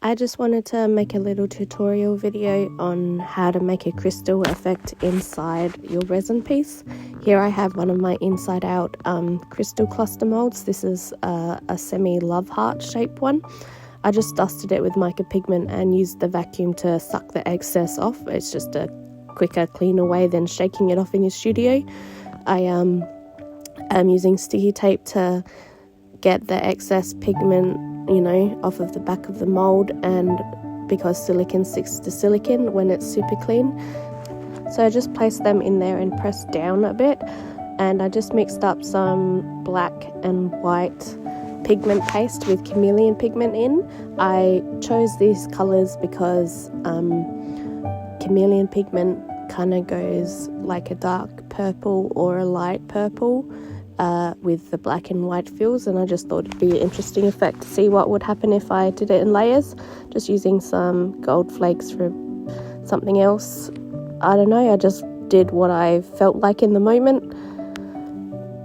I just wanted to make a little tutorial video on how to make a crystal effect inside your resin piece. Here I have one of my inside out crystal cluster molds. This is a semi love heart shaped one. I just dusted it with mica pigment and used the vacuum to suck the excess off. It's just a quicker, cleaner way than shaking it off in your studio. I am using sticky tape to get the excess pigment, you know, off of the back of the mold, and because silicone sticks to silicone when it's super clean. So I just placed them in there and pressed down a bit, and I just mixed up some black and white pigment paste with chameleon pigment in. I chose these colours because chameleon pigment kind of goes like a dark purple or a light purple with the black and white fills, and I just thought it'd be an interesting effect to see what would happen if I did it in layers, just using some gold flakes for something else. I don't know, I just did what I felt like in the moment.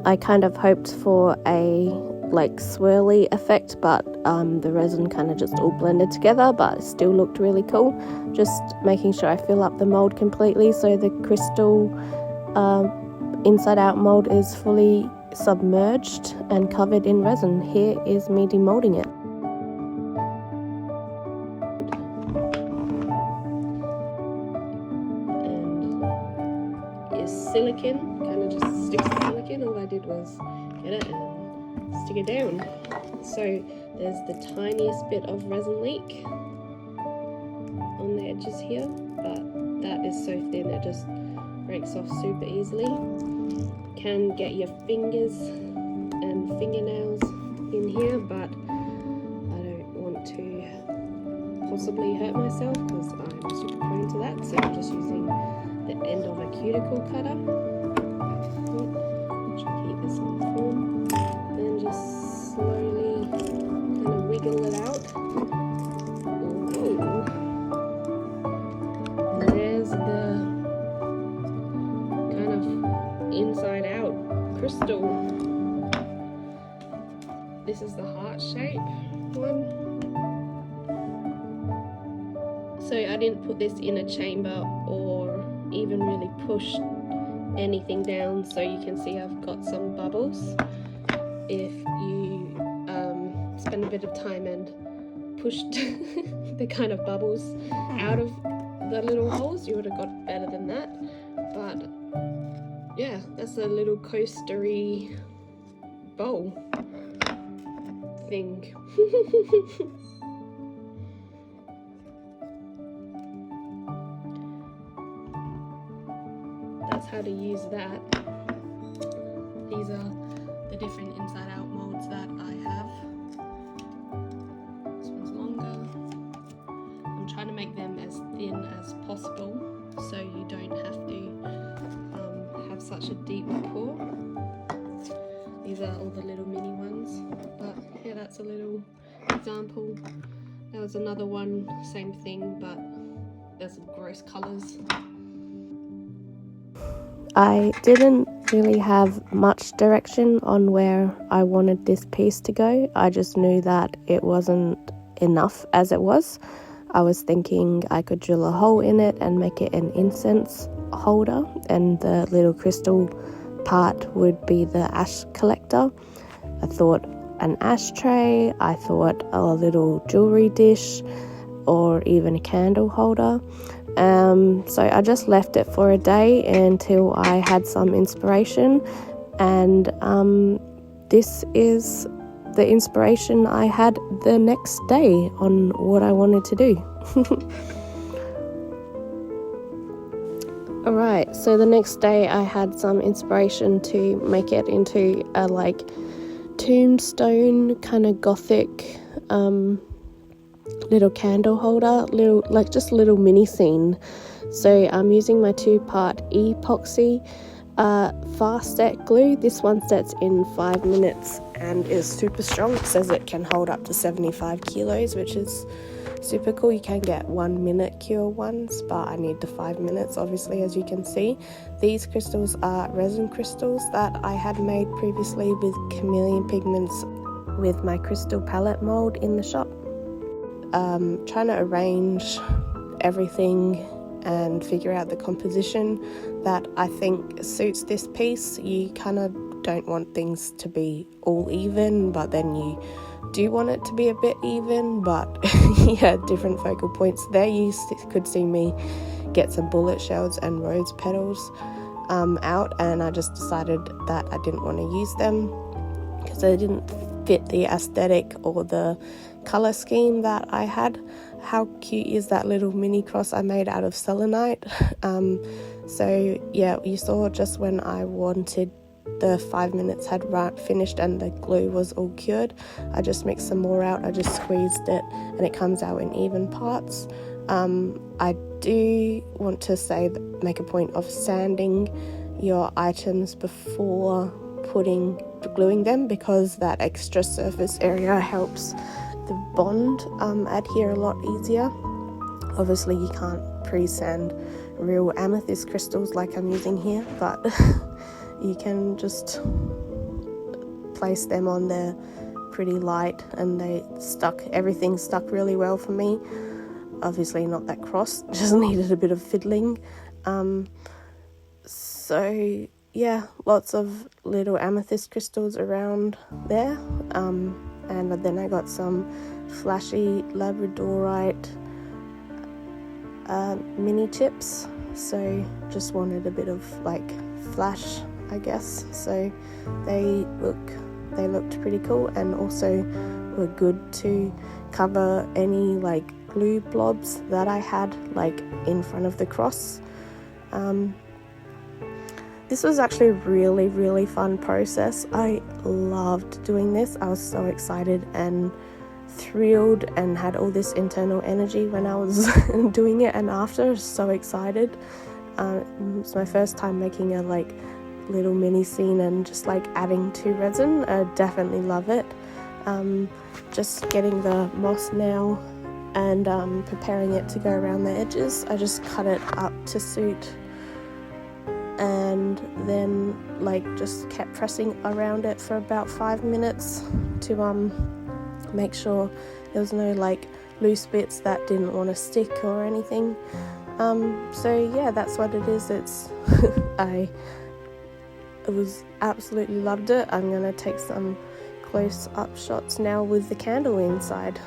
I kind of hoped for a like swirly effect, but the resin kind of just all blended together, but it still looked really cool. Just making sure I fill up the mold completely so the crystal inside out mold is fully submerged and covered in resin. Here is me demolding it. And is silicone, kind of just sticks to silicone. All I did was get it and stick it down. So there's the tiniest bit of resin leak on the edges here, but that is so thin it just breaks off super easily. Can get your fingers and fingernails in here, but I don't want to possibly hurt myself because I'm super prone to that, so I'm just using the end of a cuticle cutter. Try to keep this on form, then just slowly kind of wiggle it out. Ooh. And there's the kind of inside out crystal. This is the heart shape one. So I didn't put this in a chamber or even really push anything down, so you can see I've got some bubbles. If you spend a bit of time and pushed the kind of bubbles out of the little holes, you would have got better than that. But yeah, that's a little coastery bowl thing. That's how to use that. These are the different inside out molds that I have. This one's longer. I'm trying to make them as thin as possible so you don't have to have such a deep pour. These are all the little mini ones, but yeah, that's a little example. There was another one, same thing, but there's some gross colours. I didn't really have much direction on where I wanted this piece to go. I just knew that it wasn't enough as it was. I was thinking I could drill a hole in it and make it an incense holder, and the little crystal part would be the ash collector. I thought an ashtray, I thought a little jewelry dish, or even a candle holder. So I just left it for a day until I had some inspiration, and this is the inspiration I had the next day on what I wanted to do. Alright, so the next day I had some inspiration to make it into a like tombstone kind of gothic little candle holder, just a little mini scene. So I'm using my 2-part epoxy fast set glue. This one sets in 5 minutes and is super strong. It says it can hold up to 75 kilos, which is super cool. You can get 1 minute cure ones, but I need the 5 minutes, obviously, as you can see. These crystals are resin crystals that I had made previously with chameleon pigments with my crystal palette mold in the shop. trying to arrange everything and figure out the composition that I think suits this piece. You kind of don't want things to be all even, but then you do want it to be a bit even, but yeah, different focal points there. You could see me get some bullet shells and rose petals out, and I just decided that I didn't want to use them because they didn't fit the aesthetic or the color scheme that I had. How cute is that little mini cross I made out of selenite? So yeah, you saw just when I wanted the 5 minutes had finished and the glue was all cured, I just mixed some more out. I just squeezed it and it comes out in even parts. I do want to make a point of sanding your items before gluing them, because that extra surface area helps the bond adhere a lot easier. Obviously you can't pre-sand real amethyst crystals like I'm using here, but you can just place them on there pretty light, and everything stuck really well for me. Obviously not that cross, just needed a bit of fiddling. So yeah, lots of little amethyst crystals around there, and then I got some flashy labradorite mini chips, so just wanted a bit of like flash, I guess. So they looked pretty cool, and also were good to cover any like glue blobs that I had like in front of the cross. This was actually a really, really fun process. I loved doing this. I was so excited and thrilled and had all this internal energy when I was doing it, and after I was so excited. It's my first time making a like little mini scene and just like adding to resin. I definitely love it. Just getting the moss now and preparing it to go around the edges. I just cut it up to suit, and then like just kept pressing around it for about 5 minutes to make sure there was no like loose bits that didn't want to stick or anything. So yeah, that's what it is. It's I absolutely loved it. I'm gonna take some close up shots now with the candle inside.